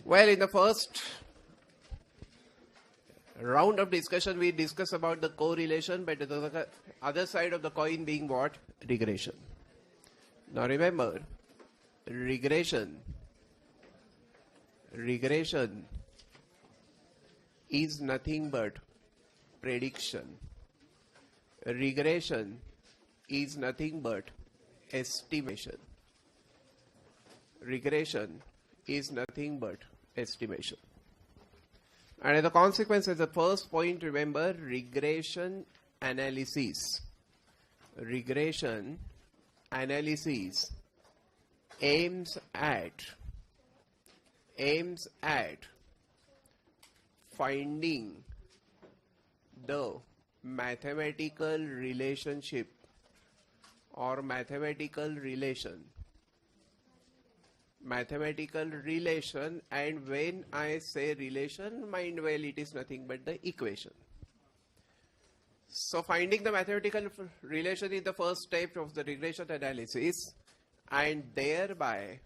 Well, in the first round of discussion, we discussed about the correlation, but the other side of the coin being what? Regression. Now remember, regression is nothing but prediction. Regression is nothing but estimation. Regression is nothing but estimation. And as a consequence, as the first point, remember, regression analysis aims at finding the mathematical relationship or mathematical relation, and when I say relation, mind well, it is nothing but the equation. So finding the mathematical relation is the first step of the regression analysis, and thereby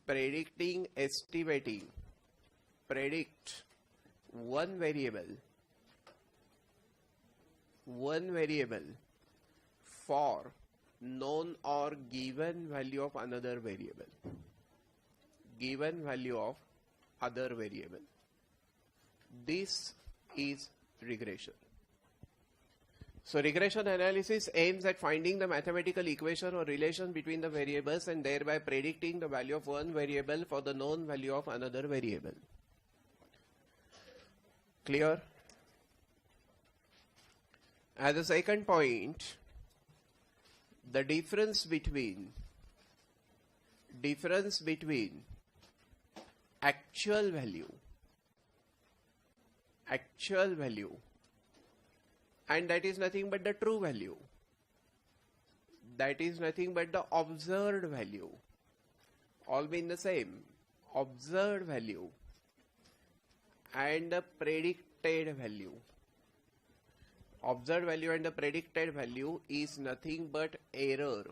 predict one variable for known or given value of another variable. This is regression. So regression analysis aims at finding the mathematical equation or relation between the variables and thereby predicting the value of one variable for the known value of another variable. Clear? As a second point, the difference between actual value and that is nothing but the true value, that is nothing but the observed value, all mean the same, observed value and the predicted value. Observed value and the predicted value is nothing but error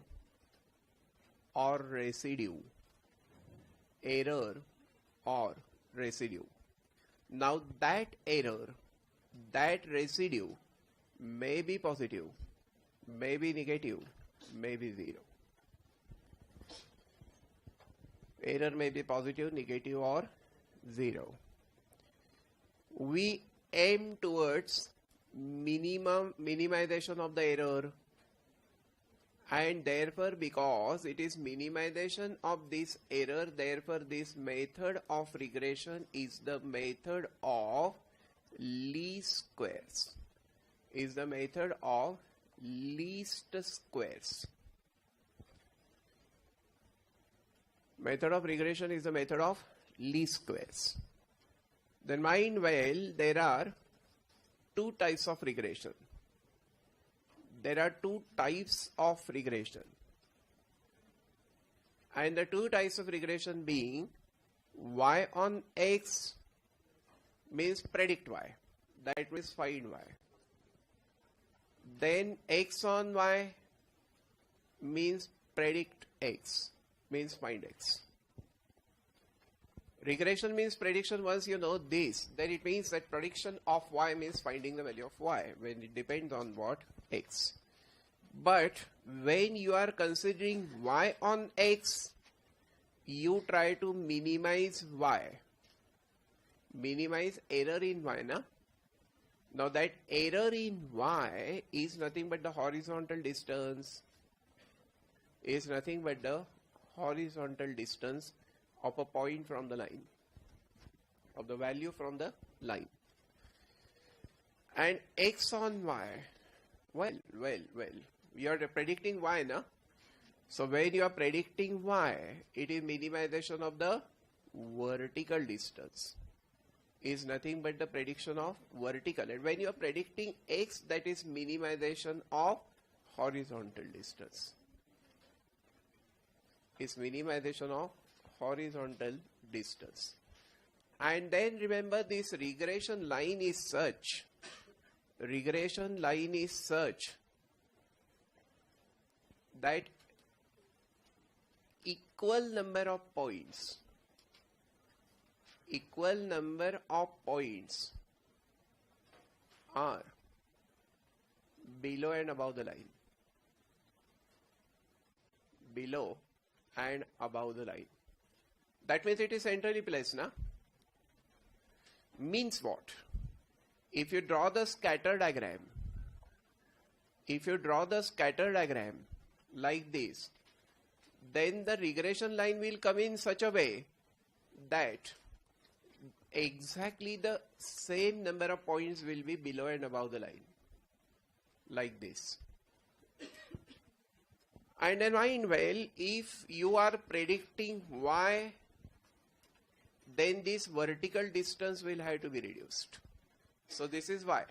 or residue. Now that error, that residue may be positive, may be negative, may be zero. Error may be positive, negative or zero. We aim towards minimization of the error, and therefore because it is minimization of this error, therefore this method of regression is the method of least squares. Method of regression is the method of least squares. Then mind well, there are two types of regression. And the two types of regression being y on x means predict y, that means find y. Then x on y means predict x, means find x. Regression means prediction. Once you know this, then it means that prediction of y means finding the value of y when it depends on what? X. But when you are considering y on x, you try to minimize y. Minimize error in y, na? Now that error in y is nothing but the horizontal distance, of a point from the line, of the value from the line. And x on y, well, you are predicting y, na? So when you are predicting y, it is minimization of the vertical distance, is nothing but the prediction of vertical. And when you are predicting x, that is minimization of horizontal distance, is minimization of horizontal distance. And then remember, this regression line is such that equal number of points equal number of points are below and above the line. Below and above the line. That means it is centrally placed, na? Means what? If you draw the scatter diagram, like this, then the regression line will come in such a way that exactly the same number of points will be below and above the line. Like this. And then mind well, if you are predicting y, then this vertical distance will have to be reduced. So this is y.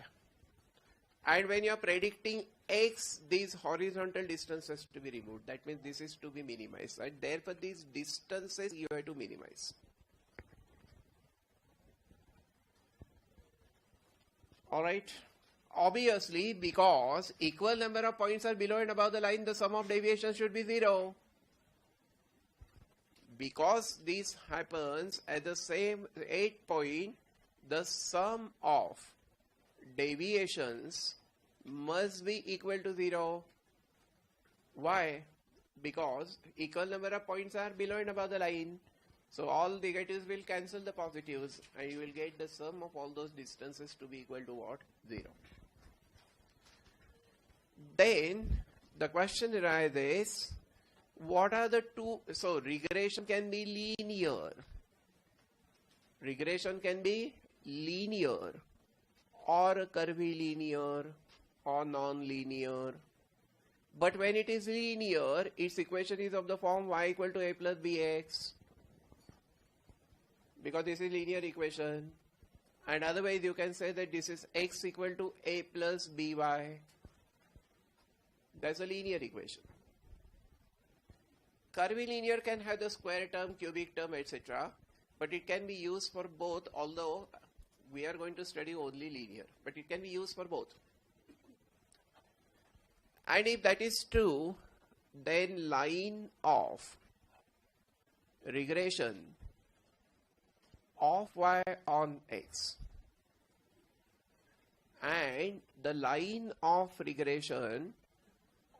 And when you are predicting x, these horizontal distance has to be removed. That means this is to be minimized. And therefore these distances you have to minimize. Alright. Obviously, because equal number of points are below and above the line, the sum of deviations should be 0. Because this happens at the same 8 point, the sum of deviations must be equal to 0. Why? Because equal number of points are below and above the line. So all negatives will cancel the positives and you will get the sum of all those distances to be equal to what? 0. Then the question arises, what are the two? So regression can be linear. Regression can be linear or curvilinear or non-linear. But when it is linear, its equation is of the form y equal to a plus bx. Because this is linear equation. And otherwise you can say that this is x equal to a plus by. That's a linear equation. Curvilinear can have the square term, cubic term, etc. But it can be used for both, although we are going to study only linear. But it can be used for both. And if that is true, then line of regression of y on x and the line of regression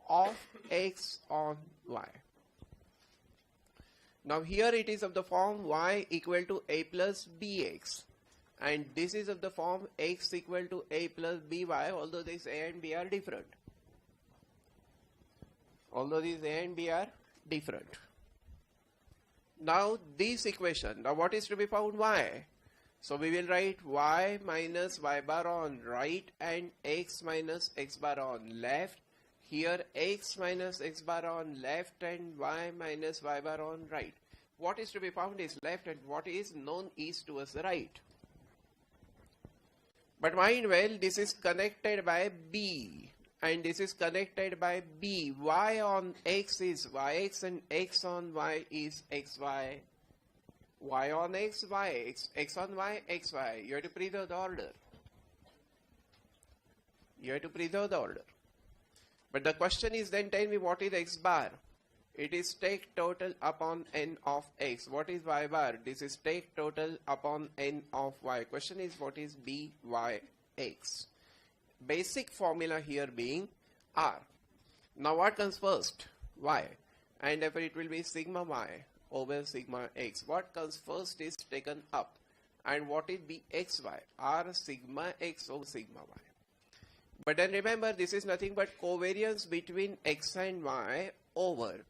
of x on y. Now here it is of the form y equal to a plus bx and this is of the form x equal to a plus by, although this a and b are different. Although these a and b are different. Now this equation, now what is to be found? Y. So we will write y minus y bar on right and x minus x bar on left. Here x minus x bar on left and y minus y bar on right. What is to be found is left and what is known is towards the right. But mind well, this is connected by b and this is connected by b. Y on x is yx and x on y is xy. Y on x, yx, x on y, xy. You have to preserve the order. You have to preserve the order. But the question is then tell me what is x bar? It is take total upon n of x. What is y bar? This is take total upon n of y. Question is what is by x? Basic formula here being r. Now what comes first? Y. And therefore it will be sigma y over sigma x. What comes first is taken up. And what is bxy? R sigma x over sigma y. But then remember, this is nothing but covariance between x and y over.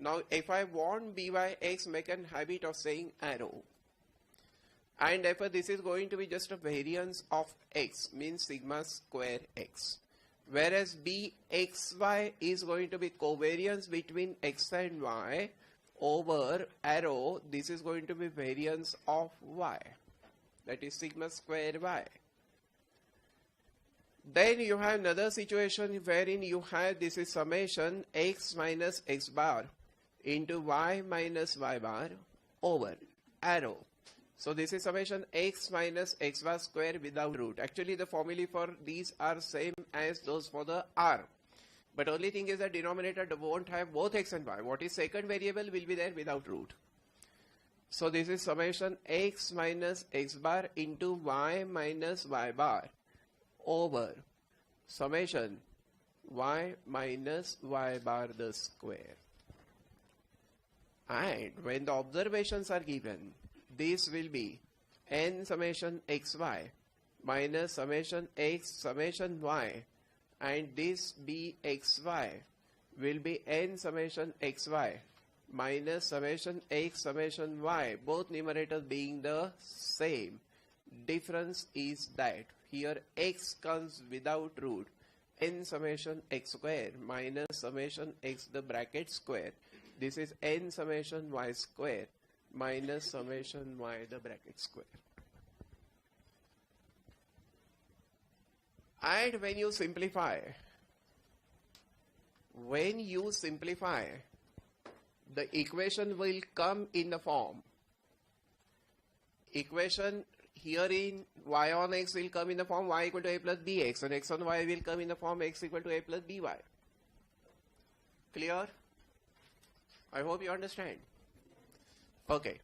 Now, if I want byx, make a habit of saying arrow. And therefore, this is going to be just a variance of x, means sigma square x. Whereas bxy is going to be covariance between x and y over arrow. This is going to be variance of y. That is sigma square y. Then you have another situation wherein you have this is summation x minus x bar into y minus y bar over arrow. So this is summation x minus x bar square without root. Actually the formulae for these are same as those for the r. But only thing is that denominator won't have both x and y. What is second variable will be there without root. So this is summation x minus x bar into y minus y bar over summation y minus y bar the square. And when the observations are given, this will be n summation xy minus summation x summation y, and this bxy will be n summation xy minus summation x summation y, both numerators being the same. Difference is that here x comes without root, n summation x square minus summation x the bracket square. This is n summation y square minus summation y the bracket square. And when you simplify, the equation will come in the form. Equation here in y on x will come in the form y equal to a plus bx, and x on y will come in the form x equal to a plus by. Clear? I hope you understand. Okay.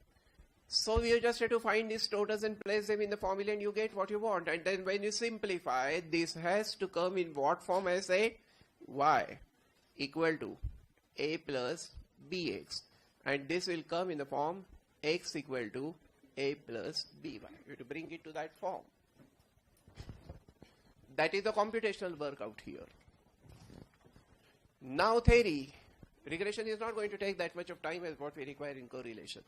So we just have to find these totals and place them in the formula and you get what you want. And then when you simplify, this has to come in what form? I say y equal to a plus bx. And this will come in the form x equal to a plus by. You have to bring it to that form. That is the computational work out here. Now theory. Regression is not going to take that much of time as what we require in correlation.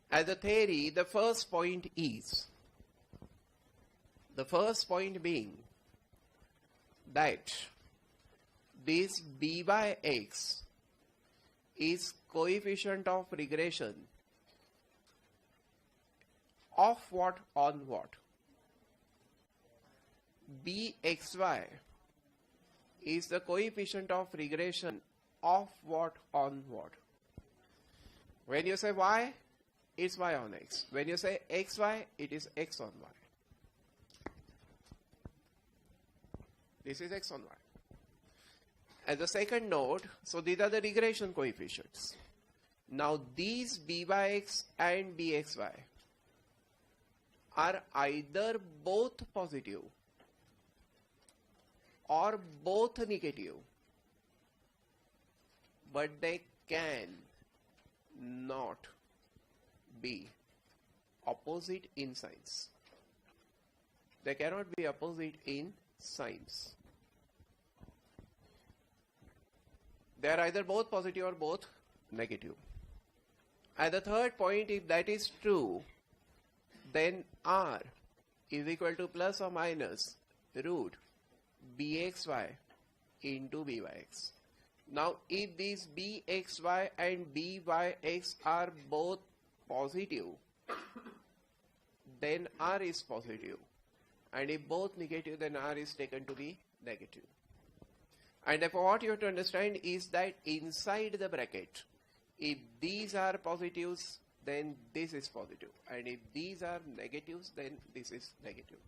As a theory, the first point being that this b by x is coefficient of regression of what on what? bxy is the coefficient of regression of what on what? When you say y, it's y on x. When you say xy, it is x on y. This is x on y. As a second note, so these are the regression coefficients. Now these b by x and bxy are either both positive or both negative, but they can not be opposite in signs. They cannot be opposite in signs. They are either both positive or both negative. And the third point, if that is true, then r is equal to plus or minus root bxy into byx. Now, if these bxy and byx are both positive, then r is positive. And if both negative, then r is taken to be negative. And therefore, what you have to understand is that inside the bracket, if these are positives, then this is positive. And if these are negatives, then this is negative.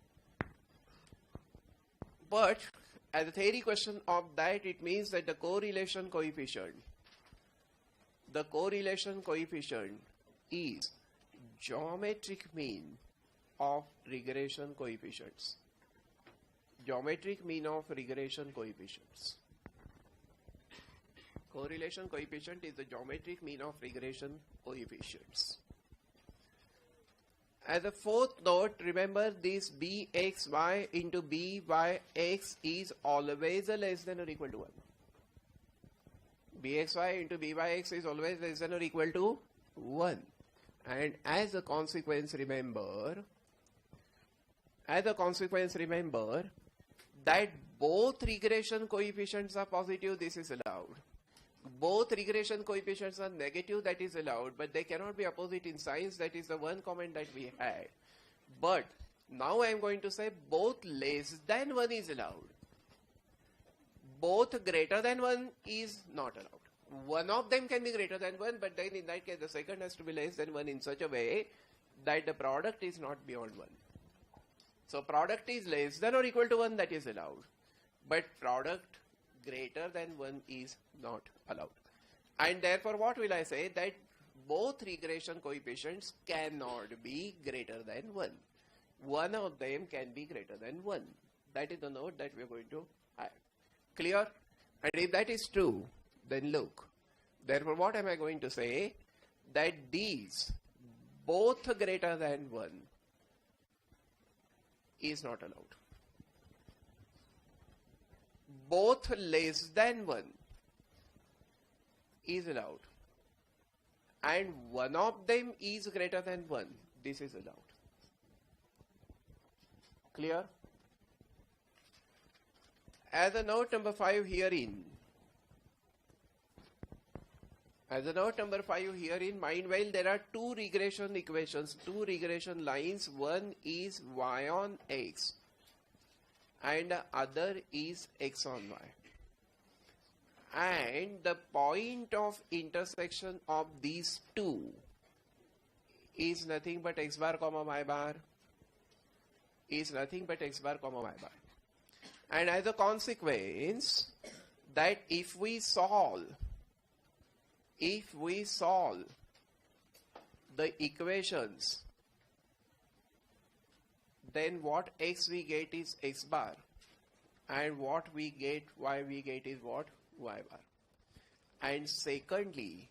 But as a theory question of that, it means that the correlation coefficient is geometric mean of regression coefficients. Geometric mean of regression coefficients. Correlation coefficient is the geometric mean of regression coefficients. As a fourth note, remember this bxy into byx is always less than or equal to 1. Bxy into byx is always less than or equal to 1. And as a consequence, remember that both regression coefficients are positive, this is allowed. Both regression coefficients are negative, that is allowed, but they cannot be opposite in signs. That is the one comment that we had. But now I am going to say both less than 1 is allowed. Both greater than 1 is not allowed. One of them can be greater than 1, but then in that case the second has to be less than 1 in such a way that the product is not beyond 1. So product is less than or equal to 1, that is allowed. But product greater than 1 is not allowed. And therefore what will I say? That both regression coefficients cannot be greater than 1. One of them can be greater than 1. That is the note that we are going to add. Clear? And if that is true, then look. Therefore, what am I going to say? That these both greater than 1 is not allowed. Both less than 1 is allowed. And one of them is greater than 1. This is allowed. Clear? As a note number 5 herein, mind well, there are two regression equations, two regression lines. One is y on x and the other is x on y. And the point of intersection of these two is nothing but x bar comma y bar, And as a consequence, that if we solve the equations, then what x we get is x bar, and what we get, y we get is what? Y bar. And secondly,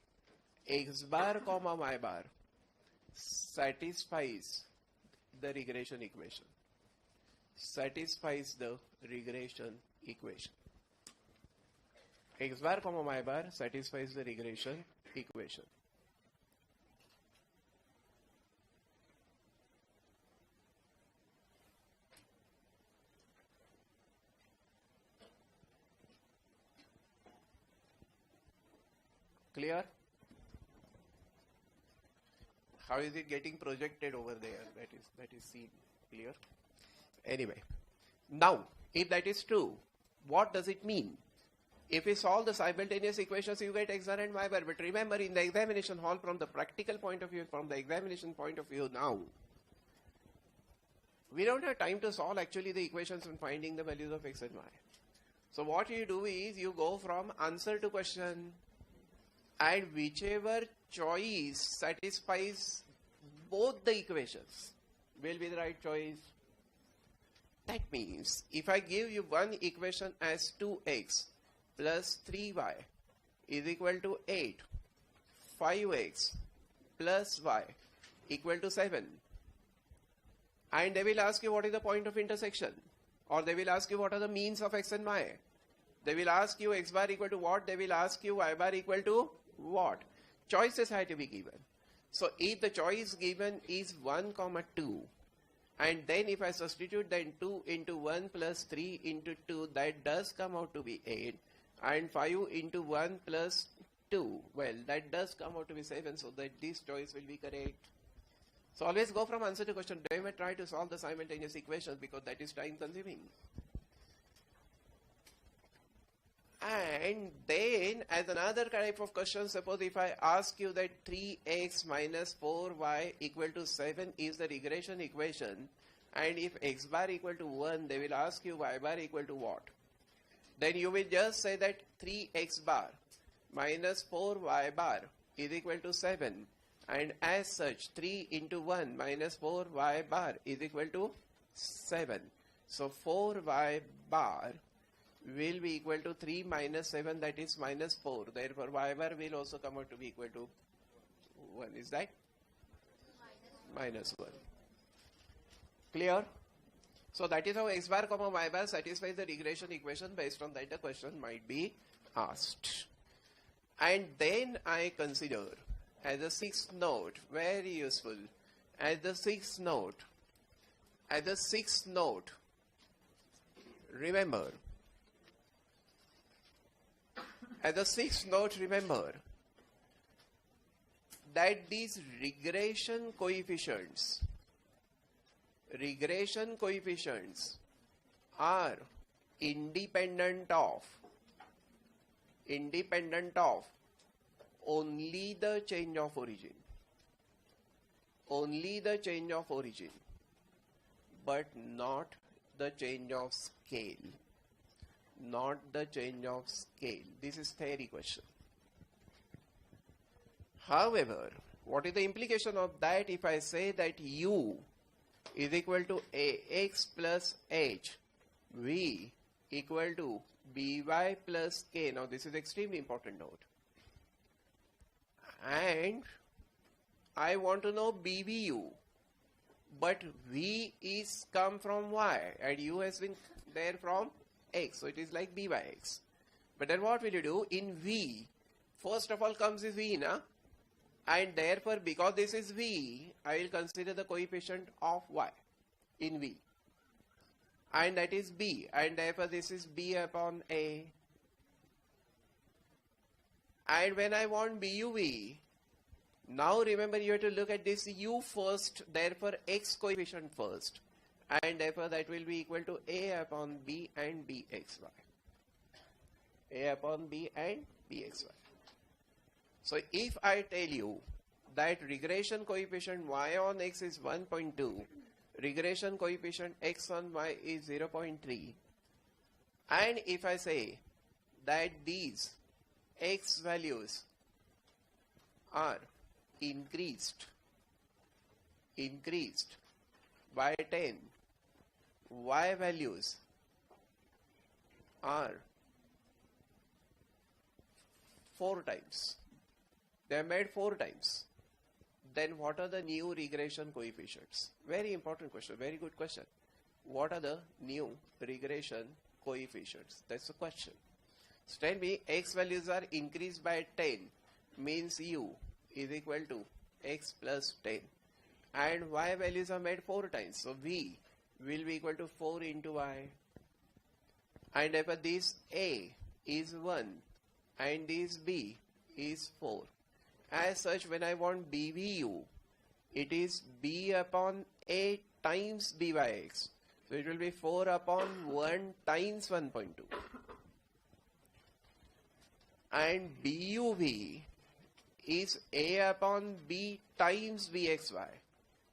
x bar comma y bar satisfies the regression equation. X bar comma y bar satisfies the regression equation. Clear? How is it getting projected over there? That is seen. Clear? Anyway, now if that is true, what does it mean? If we solve the simultaneous equations, you get x bar and y bar. But remember, in the examination hall, from the practical point of view, from the examination point of view now, we don't have time to solve actually the equations and finding the values of x and y. So what you do is you go from answer to question, and whichever choice satisfies both the equations will be the right choice. That means if I give you one equation as 2x plus 3y is equal to 8, 5x plus y equal to 7, and they will ask you what is the point of intersection, or they will ask you what are the means of x and y. They will ask you x bar equal to what, they will ask you y bar equal to what. Choices have to be given. So if the choice given is 1, 2, and then if I substitute then 2 into 1 plus 3 into 2, that does come out to be 8, and 5 into 1 plus 2, well, that does come out to be 7, so that this choice will be correct. So always go from answer to question. Don't even try to solve the simultaneous equations, because that is time consuming. And then as another type of question, suppose if I ask you that 3x minus 4y equal to 7 is the regression equation, and if x bar equal to 1, they will ask you y bar equal to what? Then you will just say that 3x bar minus 4y bar is equal to 7, and as such 3 into 1 minus 4y bar is equal to 7. So 4y bar will be equal to 3 minus 7, that is minus 4. Therefore, y bar will also come out to be equal to 1. Is that? Minus 1. Clear? So that is how x bar comma y bar satisfies the regression equation. Based on that, the question might be asked. And then I consider as a sixth note, very useful, as the sixth note, remember, as a sixth note, remember that these regression coefficients are independent of only the change of origin, but not the change of scale. This is theory question. However, What is the implication of that if I say that u is equal to ax plus h, v equal to by plus k. Now this is extremely important note. And I want to know bvu, but v is come from y and u has been there from x, so it is like b by x. But then what will you do? In v, first of all comes is v, na? And therefore because this is v, I will consider the coefficient of y in v, and that is b, and therefore this is b upon a. And when I want buv, now remember you have to look at this u first, therefore x coefficient first, and therefore that will be equal to a upon b and bxy. A upon b and bxy. So if I tell you that regression coefficient y on x is 1.2, regression coefficient x on y is 0.3, and if I say that these x values are increased by 10, y values are 4 times, they are made 4 times, then what are the new regression coefficients? Very important question, very good question. What are the new regression coefficients? That's the question. So tell me, x values are increased by 10, means u is equal to x plus 10, and y values are made 4 times, so v will be equal to 4 into y, and therefore this a is 1 and this b is 4. As such, when I want bvu, it is b upon a times b by x, so it will be 4 upon 1 times 1.2, and buv is a upon b times bxy,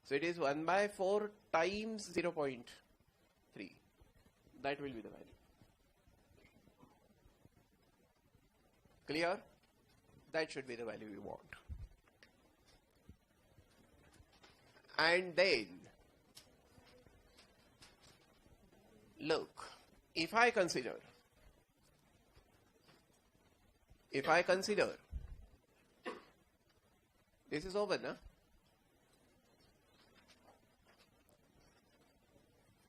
so it is 1 by 4 times 0.3. That will be the value. Clear? That should be the value we want. And then look, if I consider this is over, na?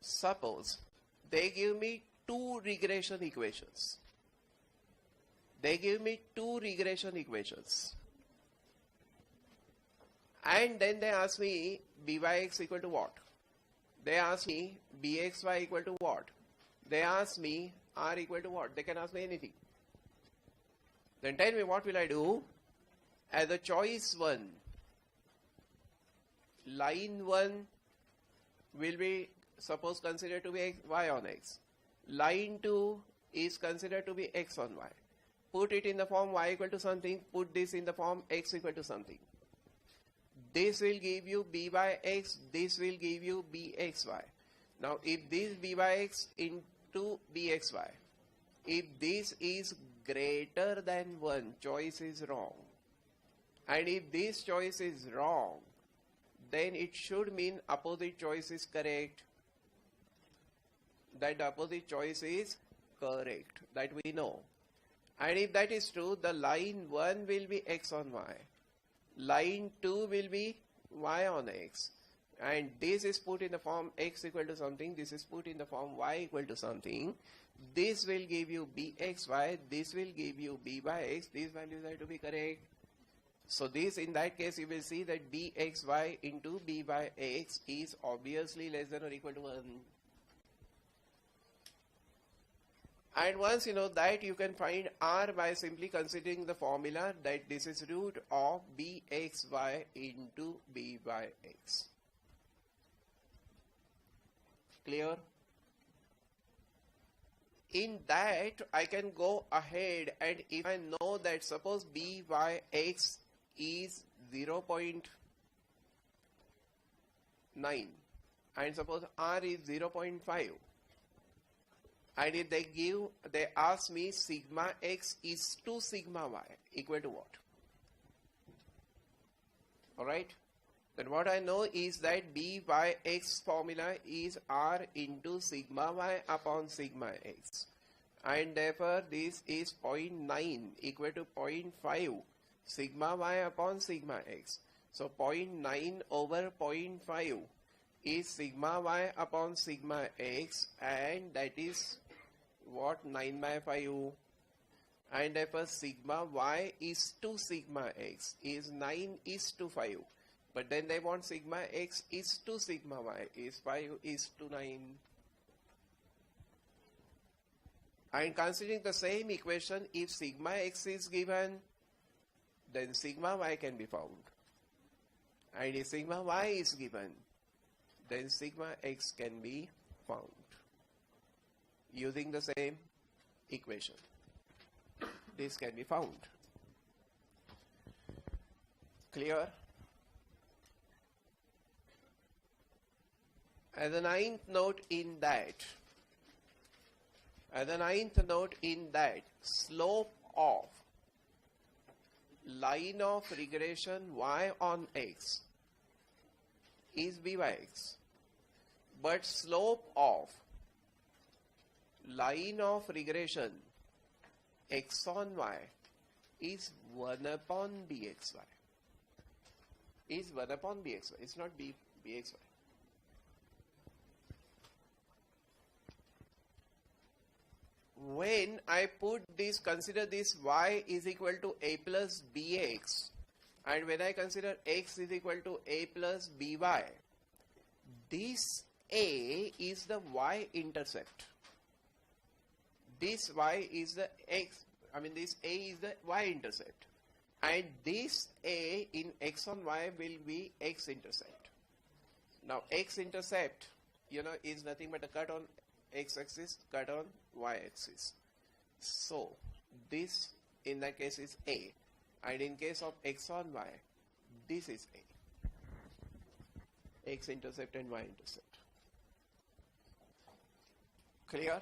Suppose they give me 2 regression equations. And then they ask me byx equal to what? They ask me bxy equal to what? They ask me r equal to what? They can ask me anything. Then tell me, what will I do? As a choice 1, line 1 will be suppose considered to be y on x. Line 2 is considered to be x on y. Put it in the form y equal to something, put this in the form x equal to something. This will give you b by x, this will give you bxy. Now if this b by x into bxy, if this is greater than 1, choice is wrong. And if this choice is wrong, then it should mean opposite choice is correct. That the opposite choice is correct, that we know. And if that is true, the line 1 will be x on y, line 2 will be y on x, and this is put in the form x equal to something, this is put in the form y equal to something. This will give you bxy, this will give you b by x, these values are to be correct. So this, in that case, you will see that bxy into b by x is obviously less than or equal to 1. And once you know that, you can find r by simply considering the formula that this is root of bxy into b by x. Clear? In that, I can go ahead, and if I know that suppose b by x is 0.9 and suppose r is 0.5, and if they ask me sigma x is to sigma y equal to what? Alright? Then what I know is that byx formula is r into sigma y upon sigma x. And therefore this is 0.9 equal to 0.5 sigma y upon sigma x. So 0.9 over 0.5 is sigma y upon sigma x, and that is what, 9 by 5. And therefore sigma y is to sigma x is 9 is to 5. But then they want sigma x is to sigma y is 5 is to 9. And considering the same equation, if sigma x is given, then sigma y can be found. And if sigma y is given, then sigma x can be found using the same equation. This can be found. Clear? As a ninth note in that, slope of line of regression y on x is b by x, but slope of line of regression x on y is 1 upon bxy. Is 1 upon bxy. It's not bxy. When I put this, consider this y is equal to a plus bx, and when I consider x is equal to a plus by, this a is the y-intercept. This y is the this a is the y-intercept, and this a in x on y will be x-intercept. Now x-intercept, is nothing but a cut on x-axis, cut on y-axis. So this in that case is a, and in case of x on y, this is a. X-intercept and y-intercept. Clear?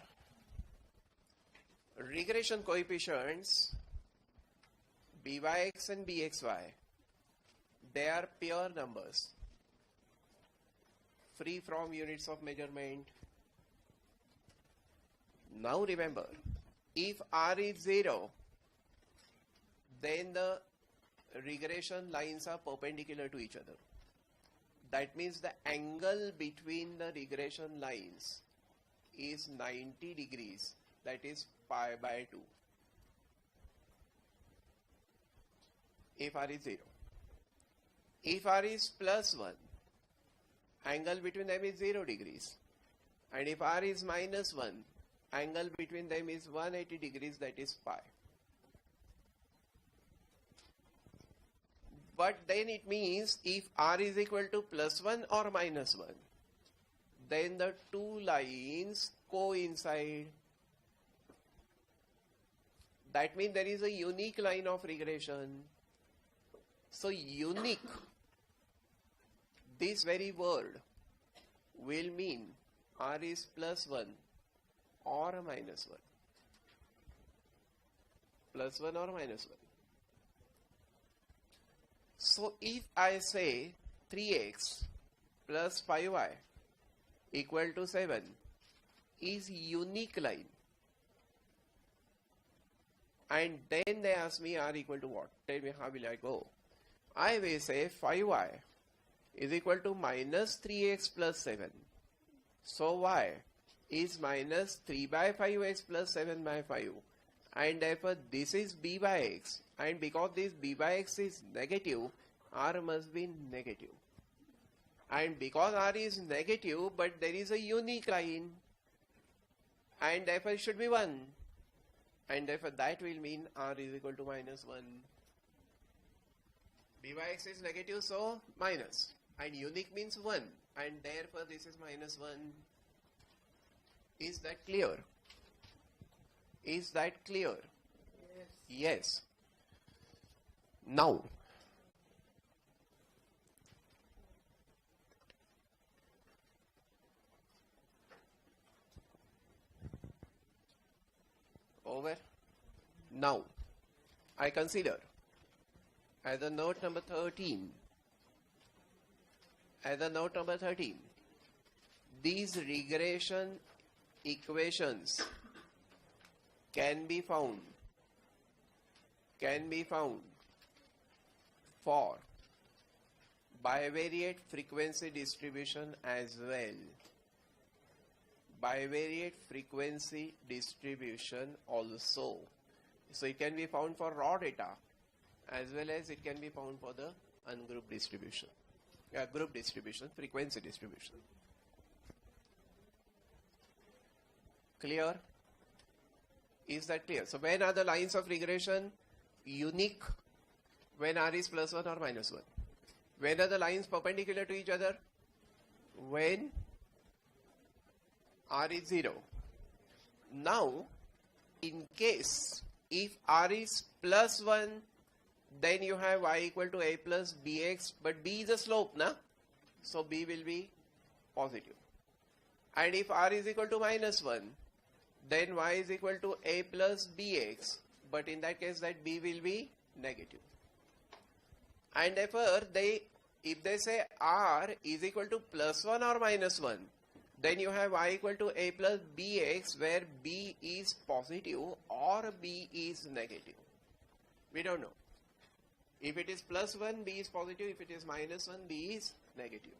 Regression coefficients byx and bxy, they are pure numbers, free from units of measurement. Now remember, if r is 0, then the regression lines are perpendicular to each other. That means the angle between the regression lines is 90 degrees, that is pi by 2. If r is 0. If r is plus 1, angle between them is 0 degrees. And if r is minus 1, angle between them is 180 degrees, that is pi. But then it means if r is equal to plus 1 or minus 1, then the two lines coincide. That means there is a unique line of regression. So unique, this very word will mean r is plus 1 or minus 1. Plus 1 or minus 1. So if I say 3x plus 5y equal to 7 is unique line, and then they ask me r equal to what? Tell me, how will I go? I will say 5y is equal to minus 3x plus 7. So y is minus 3 by 5x plus 7 by 5. And therefore this is b by x. And because this b by x is negative, r must be negative. And because r is negative, but there is a unique line, and therefore it should be 1. And therefore that will mean r is equal to minus 1. B by x is negative, so minus. And unique means 1. And therefore this is minus 1. Is that clear? Is that clear? Yes. Now, over. Now, I consider as a note number 13 as a note number 13, these regression equations can be found for bivariate frequency distribution as well. Bivariate frequency distribution also. So it can be found for raw data as well as it can be found for the ungrouped distribution. Group distribution, frequency distribution. Clear? Is that clear? So when are the lines of regression unique? When R is plus 1 or minus 1. When are the lines perpendicular to each other? When R is 0. Now, in case if R is plus 1, then you have y equal to a plus bx, but b is a slope, na? So b will be positive. And if R is equal to minus 1, then y is equal to a plus bx, but in that case that b will be negative. And therefore, if they say R is equal to plus 1 or minus 1, then you have y equal to a plus bx, where b is positive or b is negative. We don't know. If it is plus 1, b is positive. If it is minus 1, b is negative.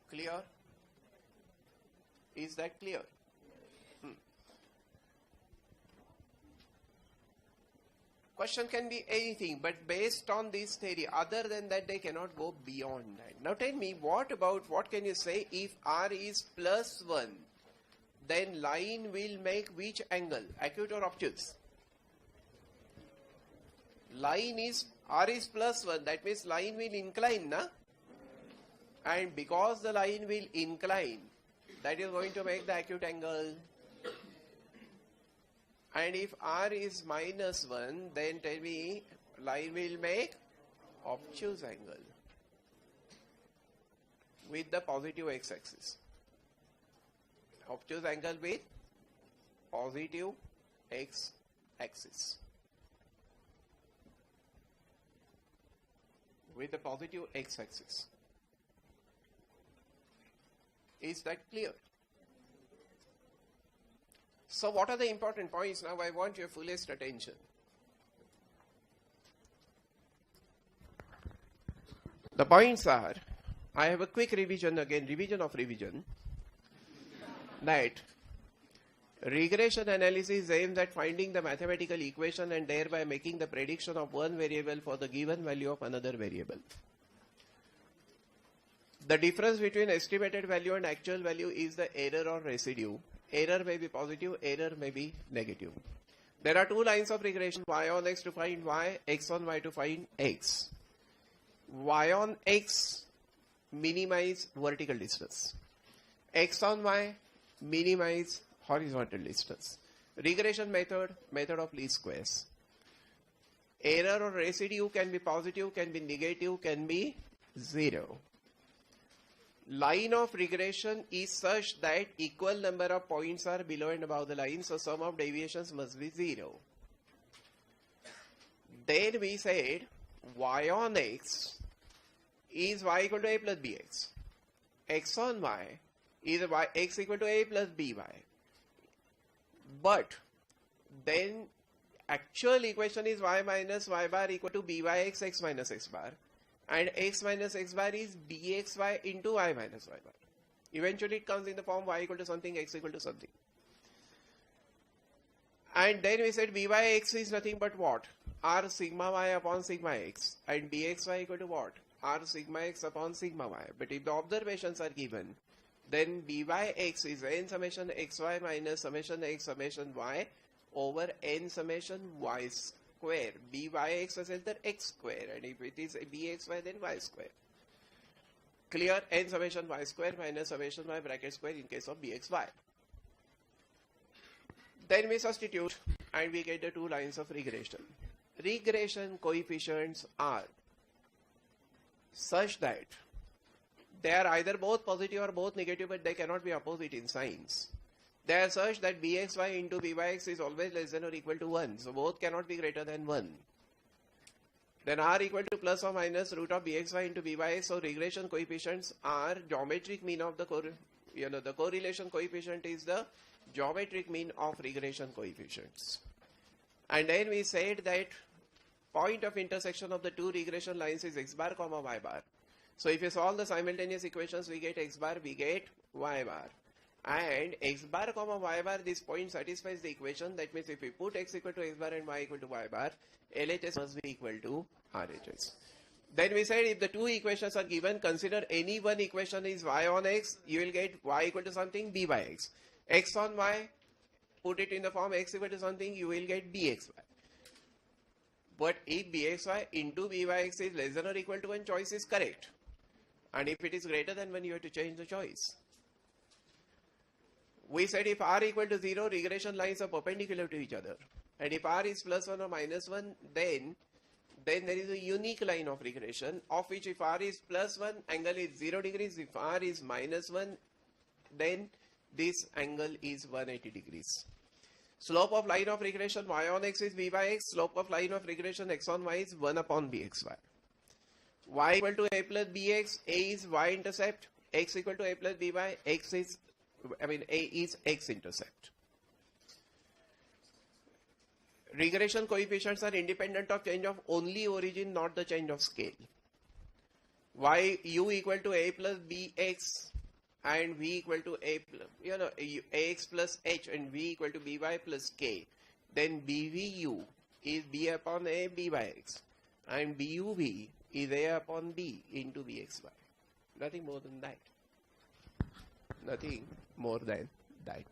Clear? Is that clear? Question can be anything, but based on this theory, other than that, they cannot go beyond that. Now tell me, what can you say if R is plus 1, then line will make which angle? Acute or obtuse? R is plus 1, that means line will incline, na? And because the line will incline, that is going to make the acute angle. And if R is minus 1, then tell me, line will make obtuse angle with the positive x-axis. Obtuse angle with positive x-axis. With the positive x-axis. Is that clear? So what are the important points? Now I want your fullest attention. The points are, I have a quick revision again, revision of revision, that regression analysis aims at finding the mathematical equation and thereby making the prediction of one variable for the given value of another variable. The difference between estimated value and actual value is the error or residue. Error may be positive, error may be negative. There are two lines of regression, y on x to find y, x on y to find x. Y on x minimize vertical distance. X on y minimize horizontal distance. Regression method of least squares. Error or residue can be positive, can be negative, can be 0. Line of regression is such that equal number of points are below and above the line, so sum of deviations must be 0. Then we said y on x is y equal to a plus bx. X on y is x equal to a plus by. But then actual equation is y minus y bar equal to by x, x minus x bar. And x minus x bar is bxy into y minus y bar. Eventually it comes in the form y equal to something, x equal to something. And then we said by x is nothing but what? R sigma y upon sigma x. And bxy equal to what? R sigma x upon sigma y. But if the observations are given, then by x is n summation xy minus summation x summation y over n summation y square. By x असेल तर x square, and if it is bxy then y square. Clear? N summation y square minus summation y bracket square in case of bxy. Then we substitute and we get the two lines of regression. Regression coefficients are such that they are either both positive or both negative, but they cannot be opposite in signs. They are such that bxy into byx is always less than or equal to 1. So both cannot be greater than 1. then r equal to plus or minus root of bxy into byx. So regression coefficients are geometric mean of the the correlation coefficient is the geometric mean of regression coefficients. And then we said that point of intersection of the two regression lines is x bar comma y bar. So if you solve the simultaneous equations, we get x bar, we get y bar. And x bar comma y bar, this point satisfies the equation. That means if we put x equal to x bar and y equal to y bar, LHS must be equal to RHS. Then we said if the two equations are given, consider any one equation is y on x, you will get y equal to something, b by x. X on y, put it in the form x equal to something, you will get bxy. But if bxy into byx is less than or equal to 1, choice is correct. And if it is greater than 1, you have to change the choice. We said if r equal to 0, regression lines are perpendicular to each other. And if r is plus 1 or minus 1, then there is a unique line of regression, of which if r is plus 1, angle is 0 degrees. If r is minus 1, then this angle is 180 degrees. Slope of line of regression y on x is b by x. Slope of line of regression x on y is 1 upon bxy. Y equal to a plus bx, a is y intercept, x equal to a plus by, a is x intercept. Regression coefficients are independent of change of only origin, not the change of scale. U equal to a plus bx and v equal to a plus, ax plus h and v equal to by plus k. Then bvu is b upon a, b by x, and buv is a upon b into bxy. Nothing more than that. Nothing more than that.